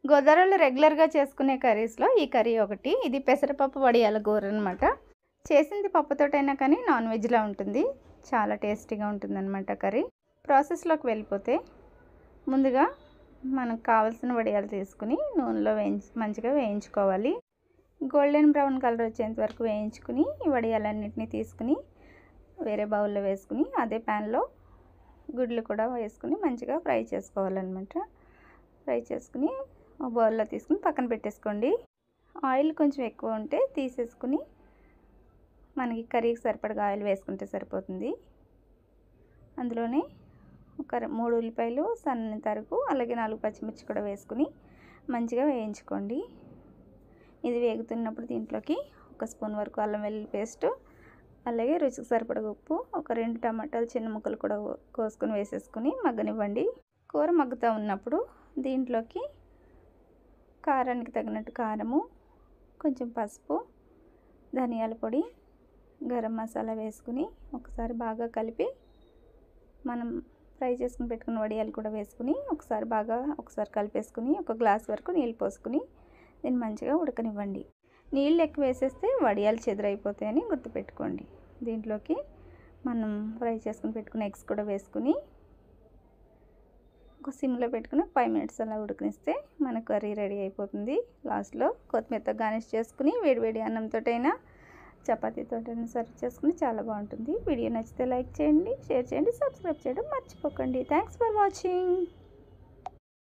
గోదావరిలో రెగ్యులర్గా చేసుకునే కర్రీస్లో ఈ కర్రీ ఒకటి. ఇది పెసరపప్పు వడియాల కూర అనమాట. చేసింది పప్పుతోటైనా కానీ నాన్ వెజ్లా ఉంటుంది. చాలా టేస్టీగా ఉంటుందన్నమాట కర్రీ. ప్రాసెస్లోకి వెళ్ళిపోతే ముందుగా మనకు కావాల్సిన వడియాలు తీసుకుని నూనెలో మంచిగా వేయించుకోవాలి. గోల్డెన్ బ్రౌన్ కలర్ వచ్చేంత వరకు వేయించుకుని ఈ వడియాలన్నింటినీ తీసుకుని వేరే బౌల్లో వేసుకుని అదే ప్యాన్లో గుడ్లు కూడా వేసుకుని మంచిగా ఫ్రై చేసుకోవాలన్నమాట. ఫ్రై చేసుకుని ఒక బౌల్లో తీసుకుని పక్కన పెట్టేసుకోండి. ఆయిల్ కొంచెం ఎక్కువ ఉంటే తీసేసుకుని మనకి కర్రీకి సరిపడగా ఆయిల్ వేసుకుంటే సరిపోతుంది. అందులోనే ఒక 3 ఉల్లిపాయలు సన్న తరుగు, అలాగే 4 పచ్చిమిర్చి కూడా వేసుకుని మంచిగా వేయించుకోండి. ఇది వేగుతున్నప్పుడు దీంట్లోకి 1 స్పూన్ వరకు అల్లం వెల్లుల్లి పేస్టు, అలాగే రుచికి సరిపడగా ఉప్పు, ఒక 2 టమాటాలు చిన్న ముక్కలు కూడా కోసుకొని వేసేసుకుని మగ్గనివ్వండి. కూర మగ్గుతూ ఉన్నప్పుడు దీంట్లోకి కారానికి తగినట్టు కారము, కొంచెం పసుపు, ధనియాల పొడి, గరం మసాలా వేసుకుని ఒకసారి బాగా కలిపి మనం ఫ్రై చేసుకుని పెట్టుకున్న వడియాలు కూడా వేసుకుని ఒకసారి కలిపేసుకుని ఒక గ్లాస్ వరకు నీళ్ళు పోసుకుని దీన్ని మంచిగా ఉడకనివ్వండి. నీళ్ళు ఎక్కువ వేసేస్తే వడియాలు చెదురైపోతాయని గుర్తుపెట్టుకోండి. దీంట్లోకి మనం ఫ్రై చేసుకుని పెట్టుకున్న ఎగ్స్ కూడా వేసుకుని ఒక సిమ్లో పెట్టుకుని 5 మినిట్స్ అలా ఉడకనిస్తే మన కర్రీ రెడీ అయిపోతుంది. లాస్ట్లో కొత్తిమీరతో గార్నిష్ చేసుకుని వేడివేడి అన్నంతోటైనా చపాతీతోటైనా సర్వ్ చేసుకుని చాలా బాగుంటుంది. వీడియో నచ్చితే లైక్ చేయండి, షేర్ చేయండి, సబ్స్క్రైబ్ చేయడం మర్చిపోకండి. Thanks for watching.